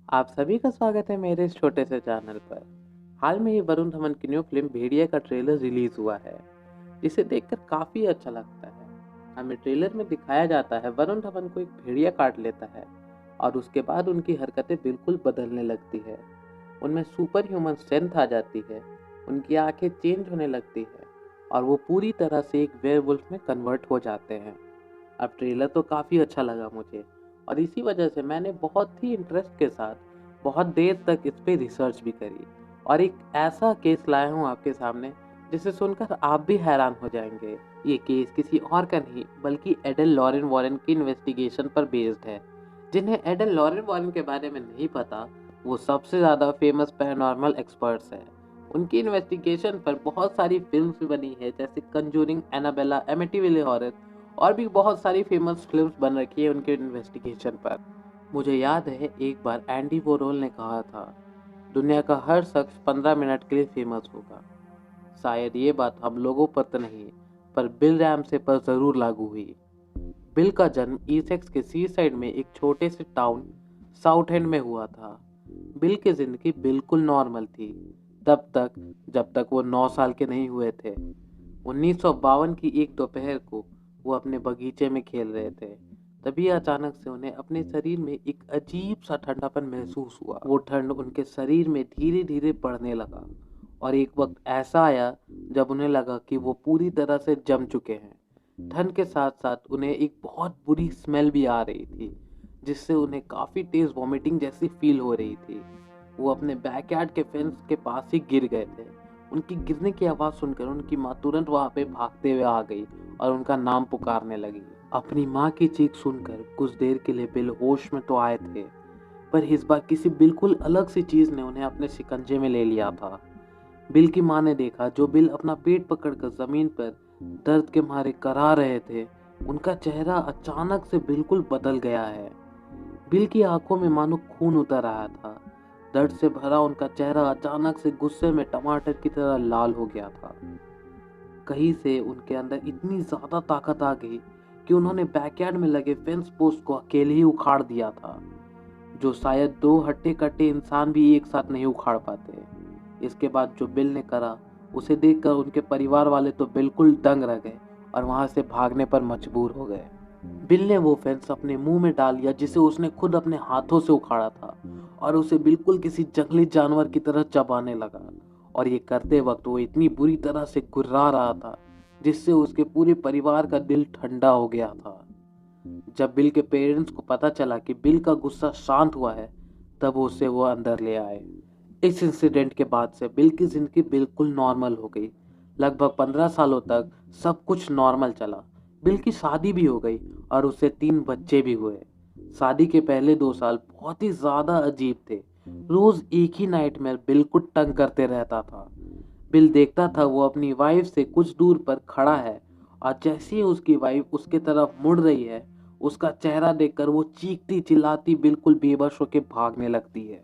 आप सभी का स्वागत है मेरे इस छोटे से चैनल पर। हाल में ही वरुण धवन की न्यू फिल्म भेड़िया का ट्रेलर रिलीज हुआ है, जिसे देखकर काफी अच्छा लगता है। हमें ट्रेलर में दिखाया जाता है वरुण धवन को एक भेड़िया काट लेता है और उसके बाद उनकी हरकतें बिल्कुल बदलने लगती है। उनमें सुपर ह्यूमन स्ट्रेंथ आ जाती है, उनकी आंखें चेंज होने लगती है और वो पूरी तरह से एक वेयरवुल्फ में कन्वर्ट हो जाते हैं। अब ट्रेलर तो काफ़ी अच्छा लगा मुझे और इसी वजह से मैंने बहुत ही इंटरेस्ट के साथ बहुत देर तक इस पे रिसर्च भी करी और एक ऐसा केस लाया हूँ आपके सामने जिसे सुनकर आप भी हैरान हो जाएंगे। ये केस किसी और का नहीं बल्कि एडल लॉरेन वॉरेन की इन्वेस्टिगेशन पर बेस्ड है। जिन्हें एडल लॉरेन वॉरेन के बारे में नहीं पता, वो सबसे ज़्यादा फेमस पैरानॉर्मल एक्सपर्ट्स हैं। उनकी इन्वेस्टिगेशन पर बहुत सारी फिल्म्स भी बनी है, जैसे कंजूरिंग, एनाबेला, एमिटीविले हॉरर और भी बहुत सारी फेमस फिल्म्स बन रखी है उनके इन्वेस्टिगेशन पर। मुझे याद है एक बार एंडी वोरोल ने कहा था, दुनिया का हर शख्स 15 मिनट के लिए फेमस होगा। शायद ये बात हम लोगों पर तो नहीं, पर बिल रैमसे पर जरूर लागू हुई। बिल का जन्म ईसेक्स के सी साइड में एक छोटे से टाउन साउथ एंड में हुआ था। बिल की जिंदगी बिल्कुल नॉर्मल थी तब तक जब तक वो 9 साल के नहीं हुए थे। 1952 की एक दोपहर को वो अपने बगीचे में खेल रहे थे। तभी अचानक से उन्हें अपने शरीर में एक अजीब सा ठंडापन महसूस हुआ। वो ठंड उनके शरीर में धीरे धीरे बढ़ने लगा और एक वक्त ऐसा आया जब उन्हें लगा कि वो पूरी तरह से जम चुके हैं। ठंड के साथ साथ उन्हें एक बहुत बुरी स्मेल भी आ रही थी, जिससे उन्हें काफ़ी तेज वॉमिटिंग जैसी फील हो रही थी। वो अपने बैकयार्ड के फेंस के पास ही गिर गए थे। उनकी गिरने की आवाज़ सुनकर उनकी माँ तुरंत वहाँ पे भागते हुए आ गई और उनका नाम पुकारने लगी। अपनी माँ की चीख सुनकर कुछ देर के लिए बिल होश में तो आए थे, पर इस बार किसी बिल्कुल अलग सी चीज़ ने उन्हें अपने शिकंजे में ले लिया था। बिल की माँ ने देखा जो बिल अपना पेट पकड़कर जमीन पर दर्द के मारे करा रहे थे, उनका चेहरा अचानक से बिल्कुल बदल गया है। बिल की आंखों में मानो खून उतर आया था। दर्द से भरा उनका चेहरा अचानक से गुस्से में टमाटर की तरह लाल हो गया था। कहीं से उनके अंदर इतनी ज्यादा ताकत आ गई कि उन्होंने बैकयार्ड में लगे फेंस पोस्ट को अकेले ही उखाड़ दिया था, जो शायद दो हट्टे कट्टे इंसान भी एक साथ नहीं उखाड़ पाते। इसके बाद जो बिल ने करा, उसे देखकर उनके परिवार वाले तो बिल्कुल दंग रह गए और वहां से भागने पर मजबूर हो गए। बिल ने वो फेंस अपने मुंह में डाल लिया जिसे उसने खुद अपने हाथों से उखाड़ा था और उसे बिल्कुल किसी जंगली जानवर की तरह चबाने लगा। और ये करते वक्त वो इतनी बुरी तरह से गुर्रा रहा था जिससे उसके पूरे परिवार का दिल ठंडा हो गया था। जब बिल के पेरेंट्स को पता चला कि बिल का गुस्सा शांत हुआ है, तब उसे वो अंदर ले आए। इस इंसिडेंट के बाद से बिल की जिंदगी बिल्कुल नॉर्मल हो गई। लगभग 15 सालों तक सब कुछ नॉर्मल चला। बिल की शादी भी हो गई और उससे 3 बच्चे भी हुए। शादी के पहले 2 साल बहुत ही ज्यादा अजीब थे। रोज एक ही नाइटमेयर बिल को तंग करते रहता था। बिल देखता था वो अपनी वाइफ से कुछ दूर पर खड़ा है और जैसे ही उसकी वाइफ उसके तरफ मुड़ रही है, उसका चेहरा देखकर वो चीखती चिल्लाती बिल्कुल बेबस होकर भागने लगती है।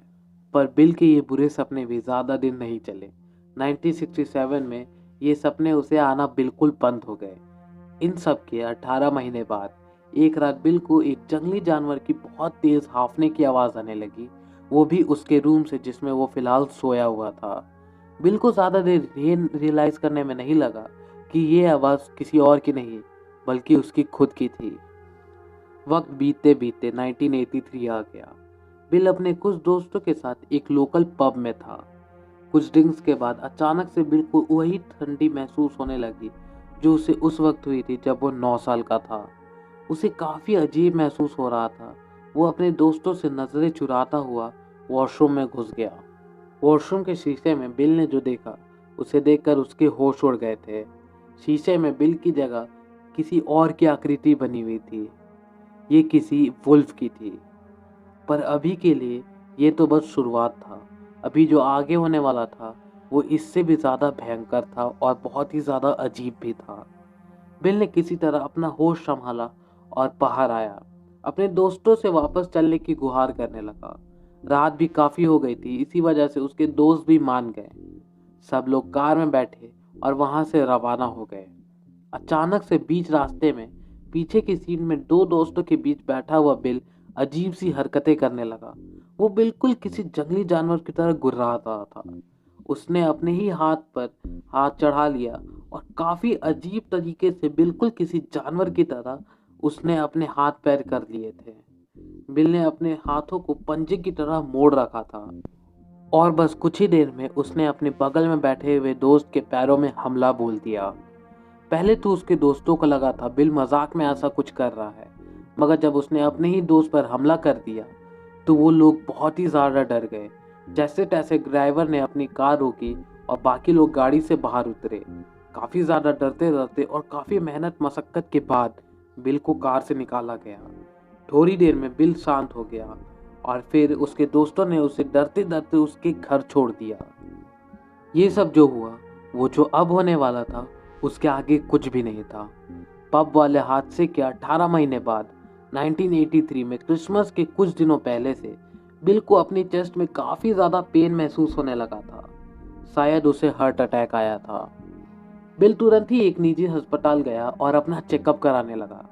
पर बिल के ये बुरे सपने भी ज़्यादा दिन नहीं चले। 1967 में ये सपने उसे आना बिल्कुल बंद हो गए। इन सब के 18 महीने बाद एक रात बिल को एक जंगली जानवर की बहुत तेज हांफने की आवाज़ आने लगी, वो भी उसके रूम से जिसमें वो फिलहाल सोया हुआ था। बिल को ज़्यादा देर रियलाइज़ करने में नहीं लगा कि ये आवाज़ किसी और की नहीं बल्कि उसकी खुद की थी। वक्त बीतते बीतते 1983 आ गया। बिल अपने कुछ दोस्तों के साथ एक लोकल पब में था। कुछ ड्रिंक्स के बाद अचानक से बिल को वही ठंडी महसूस होने लगी जो उसे उस वक्त हुई थी जब वो 9 साल का था। उसे काफ़ी अजीब महसूस हो रहा था। वो अपने दोस्तों से नजरें चुराता हुआ वॉशरूम में घुस गया। वॉशरूम के शीशे में बिल ने जो देखा, उसे देखकर उसके होश उड़ गए थे। शीशे में बिल की जगह किसी और की आकृति बनी हुई थी। ये किसी वुल्फ की थी। पर अभी के लिए ये तो बस शुरुआत था। अभी जो आगे होने वाला था वो इससे भी ज़्यादा भयंकर था और बहुत ही ज़्यादा अजीब भी था। बिल ने किसी तरह अपना होश संभाला और बाहर आया। अपने दोस्तों से वापस चलने की गुहार करने लगा। रात भी काफ़ी हो गई थी, इसी वजह से उसके दोस्त भी मान गए। सब लोग कार में बैठे और वहां से रवाना हो गए। अचानक से बीच रास्ते में पीछे की सीट में 2 दोस्तों के बीच बैठा हुआ बिल अजीब सी हरकतें करने लगा। वो बिल्कुल किसी जंगली जानवर की तरह गुर्रा रहा था। उसने अपने ही हाथ पर हाथ चढ़ा लिया और काफी अजीब तरीके से बिल्कुल किसी जानवर की तरह उसने अपने हाथ पैर कर लिए थे। बिल ने अपने हाथों को पंजे की तरह मोड़ रखा था और बस कुछ ही देर में उसने अपने बगल में बैठे हुए दोस्त के पैरों में हमला बोल दिया। पहले तो उसके दोस्तों को लगा था बिल मजाक में ऐसा कुछ कर रहा है, मगर जब उसने अपने ही दोस्त पर हमला कर दिया तो वो लोग बहुत ही ज्यादा डर गए। जैसे तैसे ड्राइवर ने अपनी कार रोकी और बाकी लोग गाड़ी से बाहर उतरे। काफी ज्यादा डरते डरते और काफी मेहनत मशक्कत के बाद बिल को कार से निकाला गया। थोड़ी देर में बिल शांत हो गया और फिर उसके दोस्तों ने उसे डरते डरते उसके घर छोड़ दिया। ये सब जो हुआ, वो जो अब होने वाला था, उसके आगे कुछ भी नहीं था। पब वाले हादसे के 18 महीने बाद 1983 में क्रिसमस के कुछ दिनों पहले से बिल को अपनी चेस्ट में काफी ज्यादा पेन महसूस होने लगा था। शायद उसे हार्ट अटैक आया था। बिल तुरंत ही एक निजी अस्पताल गया और अपना चेकअप कराने लगा।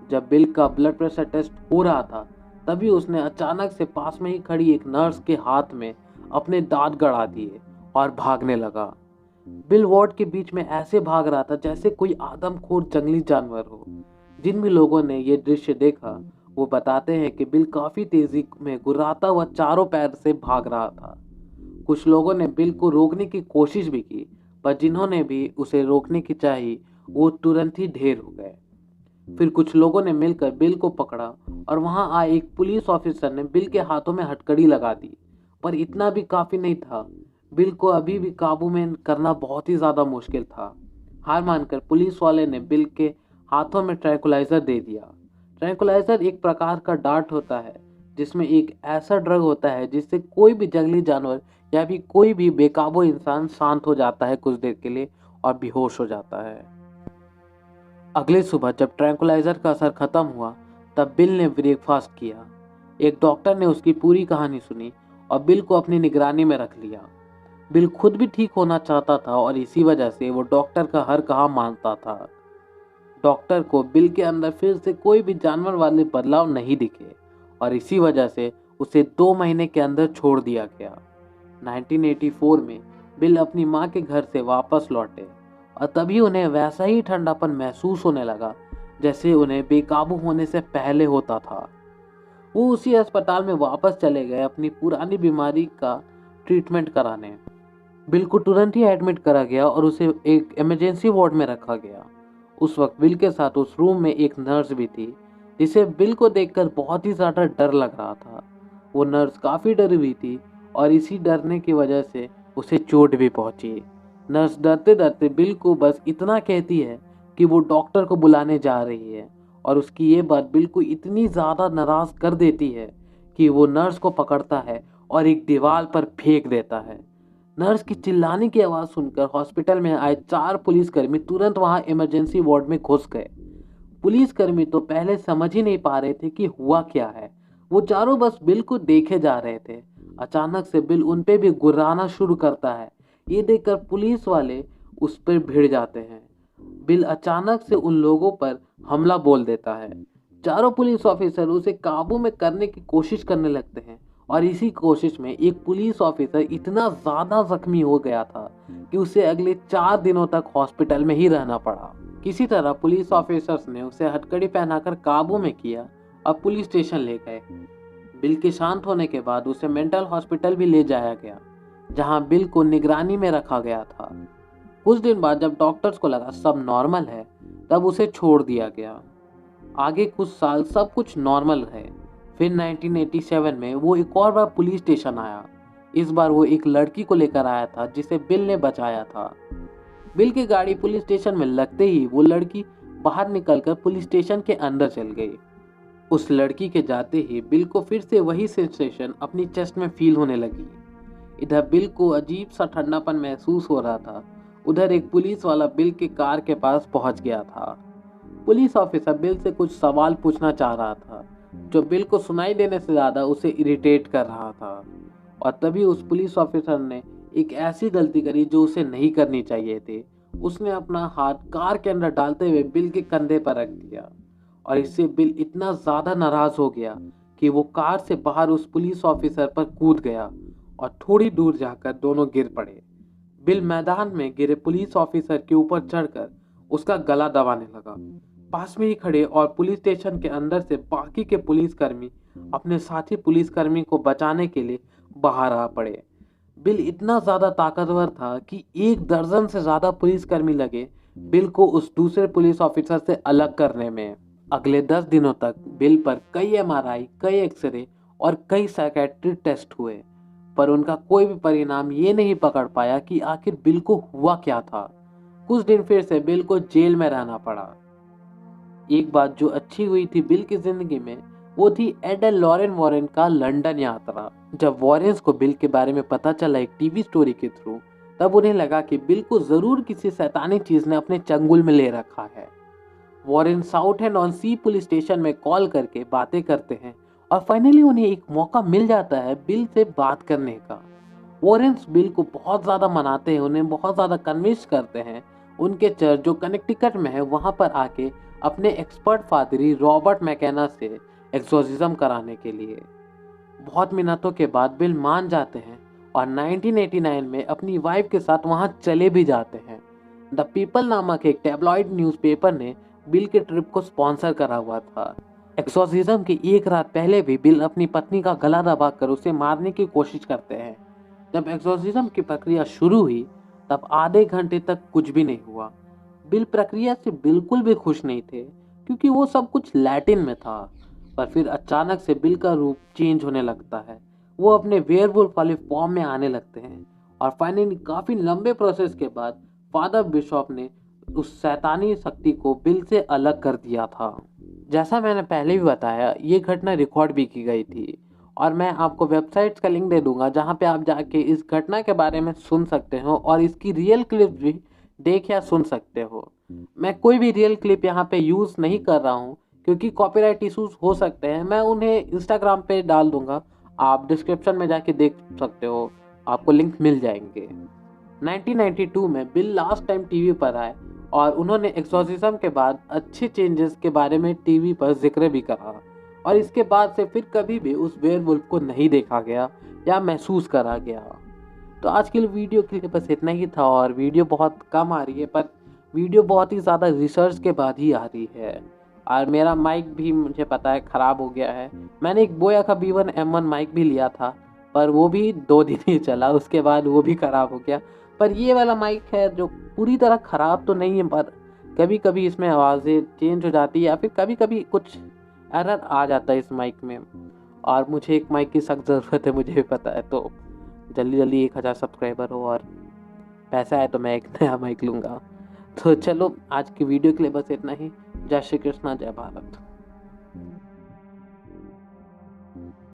जब बिल का ब्लड प्रेशर टेस्ट हो रहा था, तभी उसने अचानक से पास में ही खड़ी एक नर्स के हाथ में अपने दांत गड़ा दिए और भागने लगा। बिल वार्ड के बीच में ऐसे भाग रहा था जैसे कोई आदमखोर जंगली जानवर हो। जिन भी लोगों ने ये दृश्य देखा, वो बताते हैं कि बिल काफी तेजी में गुर्राता हुआ चारों पैर से भाग रहा था। कुछ लोगों ने बिल को रोकने की कोशिश भी की, पर जिन्होंने भी उसे रोकने की चाही, वो तुरंत ही ढेर हो गए। फिर कुछ लोगों ने मिलकर बिल को पकड़ा और वहां आए एक पुलिस ऑफिसर ने बिल के हाथों में हथकड़ी लगा दी, पर इतना भी काफी नहीं था। बिल को अभी भी काबू में करना बहुत ही ज्यादा मुश्किल था। हार मानकर पुलिस वाले ने बिल के हाथों में ट्रैंकुलाइजर दे दिया। ट्रैंकुलाइजर एक प्रकार का डार्ट होता है जिसमें एक ऐसा ड्रग होता है जिससे कोई भी जंगली जानवर या भी कोई भी बेकाबू इंसान शांत हो जाता है कुछ देर के लिए और बेहोश हो जाता है। अगले सुबह जब ट्रैंकुलाइजर का असर खत्म हुआ, तब बिल ने ब्रेकफास्ट किया। एक डॉक्टर ने उसकी पूरी कहानी सुनी और बिल को अपनी निगरानी में रख लिया। बिल खुद भी ठीक होना चाहता था और इसी वजह से वो डॉक्टर का हर कहा मानता था। डॉक्टर को बिल के अंदर फिर से कोई भी जानवर वाले बदलाव नहीं दिखे और इसी वजह से उसे 2 महीने के अंदर छोड़ दिया गया। 1984 में बिल अपनी माँ के घर से वापस लौटे और तभी उन्हें वैसा ही ठंडापन महसूस होने लगा जैसे उन्हें बेकाबू होने से पहले होता था। वो उसी अस्पताल में वापस चले गए अपनी पुरानी बीमारी का ट्रीटमेंट कराने। बिल को तुरंत ही एडमिट करा गया और उसे एक इमरजेंसी वार्ड में रखा गया। उस वक्त बिल के साथ उस रूम में एक नर्स भी थी, जिसे बिल को देखकर बहुत ही ज्यादा डर लग रहा था। वो नर्स काफी डरी हुई थी और इसी डरने की वजह से उसे चोट भी पहुंची। नर्स डरते डरते बिल को बस इतना कहती है कि वो डॉक्टर को बुलाने जा रही है और उसकी ये बात बिल को इतनी ज़्यादा नाराज़ कर देती है कि वो नर्स को पकड़ता है और एक दीवार पर फेंक देता है। नर्स की चिल्लाने की आवाज़ सुनकर हॉस्पिटल में आए 4 पुलिसकर्मी तुरंत वहां इमरजेंसी वार्ड में घुस गए। पुलिसकर्मी तो पहले समझ ही नहीं पा रहे थे कि हुआ क्या है। वो चारों बस बिल को देखे जा रहे थे। अचानक से बिल उन पे भी गुर्राना शुरू करता है। ये देखकर पुलिस वाले उस पर भिड़ जाते हैं। बिल अचानक से उन लोगों पर हमला बोल देता है। चारों पुलिस ऑफिसर उसे काबू में करने की कोशिश करने लगते हैं और इसी कोशिश में एक पुलिस ऑफिसर इतना ज्यादा जख्मी हो गया था कि उसे अगले 4 दिनों तक हॉस्पिटल में ही रहना पड़ा। किसी तरह पुलिस ऑफिसर्स ने उसे हथकड़ी पहनाकर काबू में किया और पुलिस स्टेशन ले गए। बिल के शांत होने के बाद उसे मेंटल हॉस्पिटल भी ले जाया गया, जहां बिल को निगरानी में रखा गया था। कुछ दिन बाद जब डॉक्टर्स को लगा सब नॉर्मल है, तब उसे छोड़ दिया गया। आगे कुछ साल सब कुछ नॉर्मल है। फिर 1987 में वो एक और बार पुलिस स्टेशन आया। इस बार वो एक लड़की को लेकर आया था जिसे बिल ने बचाया था। बिल की गाड़ी पुलिस स्टेशन में लगते ही वो लड़की बाहर निकलकर पुलिस स्टेशन के अंदर चल गई। उस लड़की के जाते ही बिल को फिर से वही सेंसेशन अपनी चेस्ट में फील होने लगी। इधर बिल को अजीब सा ठंडापन महसूस हो रहा था। उधर एक पुलिस वाला बिल के कार के पास पहुंच गया था। पुलिस ऑफिसर बिल से कुछ सवाल पूछना चाह रहा था, जो बिल को सुनाई देने से ज्यादा उसे इरिटेट कर रहा था। और तभी उस पुलिस ऑफिसर ने एक ऐसी गलती करी जो उसे नहीं करनी चाहिए थी। उसने अपना हाथ कार के अंदर डालते हुए बिल के कंधे पर रख दिया और इससे बिल इतना ज्यादा नाराज हो गया कि वो कार से बाहर उस पुलिस ऑफिसर पर कूद गया और थोड़ी दूर जाकर दोनों गिर पड़े। बिल मैदान में गिरे पुलिस ऑफिसर के ऊपर चढ़कर उसका गला दबाने लगा। पास में ही खड़े और पुलिस स्टेशन के अंदर से बाकी के पुलिसकर्मी अपने साथी पुलिसकर्मी को बचाने के लिए बाहर आ पड़े। बिल इतना ज्यादा ताकतवर था कि 1 दर्जन से ज्यादा पुलिसकर्मी लगे बिल को उस दूसरे पुलिस ऑफिसर से अलग करने में। अगले 10 दिनों तक बिल पर कई एमआरआई, कई एक्सरे और कई साइकेट्री टेस्ट हुए, पर उनका कोई भी परिणाम ये नहीं पकड़ पाया कि आखिर बिल को हुआ क्या था। कुछ दिन फिर से बिल को जेल में रहना पड़ा। एक बात जो अच्छी हुई थी बिल की जिंदगी में, वो थी एडल लॉरेन वॉरेन का लंदन यात्रा। जब वॉरेन्स को बिल के बारे में पता चला एक टीवी स्टोरी के थ्रू, तब उन्हें लगा कि बिल को जरूर किसी शैतानी चीज ने अपने चंगुल में ले रखा है। Warren Southend on Sea police station में कॉल करके बातें करते हैं और फाइनली उन्हें एक मौका मिल जाता है बिल से बात करने का। वॉरेन्स बिल को बहुत ज़्यादा मनाते हैं, उन्हें बहुत ज़्यादा कन्विंस करते हैं उनके चर्च जो कनेक्टिकट में है वहाँ पर आके अपने एक्सपर्ट फादरी रॉबर्ट मैकेना से एक्सोर्सिज्म कराने के लिए। बहुत मिन्नतों के बाद बिल मान जाते हैं और 1989 में अपनी वाइफ के साथ वहाँ चले भी जाते हैं। द पीपल नामक एक टैबलॉइड न्यूज़पेपर ने बिल के ट्रिप को स्पॉन्सर करा हुआ था। एक्सोर्सिज्म की एक रात पहले भी बिल अपनी पत्नी का गला दबाकर उसे मारने की कोशिश करते हैं। जब एक्सोर्सिज्म की प्रक्रिया शुरू हुई तब आधे घंटे तक कुछ भी नहीं हुआ। बिल प्रक्रिया से बिल्कुल भी खुश नहीं थे क्योंकि वो सब कुछ लैटिन में था। पर फिर अचानक से बिल का रूप चेंज होने लगता है, वो अपने वेयरवुल्फ वाले फॉर्म में आने लगते हैं और फाइनली काफी लंबे प्रोसेस के बाद फादर बिशॉप ने उस शैतानी शक्ति को बिल से अलग कर दिया था। जैसा मैंने पहले भी बताया, ये घटना रिकॉर्ड भी की गई थी और मैं आपको वेबसाइट्स का लिंक दे दूंगा जहां पे आप जाके इस घटना के बारे में सुन सकते हो और इसकी रियल क्लिप भी देख या सुन सकते हो। मैं कोई भी रियल क्लिप यहाँ पे यूज़ नहीं कर रहा हूँ क्योंकि कॉपीराइट इश्यूज हो सकते हैं। मैं उन्हें इंस्टाग्राम पे डाल दूंगा, आप डिस्क्रिप्शन में जाके देख सकते हो, आपको लिंक मिल जाएंगे। 1992 में बिल लास्ट टाइम टीवी पर आए और उन्होंने एक्सोर्सिज्म के बाद अच्छे चेंजेस के बारे में टीवी पर जिक्र भी करा और इसके बाद से फिर कभी भी उस वेयरवुल्फ को नहीं देखा गया या महसूस करा गया। तो आज के लिए वीडियो के लिए बस इतना ही था और वीडियो बहुत कम आ रही है, पर वीडियो बहुत ही ज़्यादा रिसर्च के बाद ही आ रही है। और मेरा माइक भी मुझे पता है ख़राब हो गया है। मैंने एक बोया का B1M1 माइक भी लिया था पर वो भी 2 दिन ही चला, उसके बाद वो भी ख़राब हो गया। पर ये वाला माइक है जो पूरी तरह ख़राब तो नहीं है, पर कभी कभी इसमें आवाज़ें चेंज हो जाती है या फिर कभी कभी कुछ एरर आ जाता है इस माइक में। और मुझे एक माइक की सख्त ज़रूरत है, मुझे भी पता है। तो जल्दी जल्दी 1000 सब्सक्राइबर हो और पैसा है तो मैं एक नया माइक लूँगा। तो चलो आज की वीडियो के लिए बस इतना ही। जय श्री कृष्णा, जय भारत।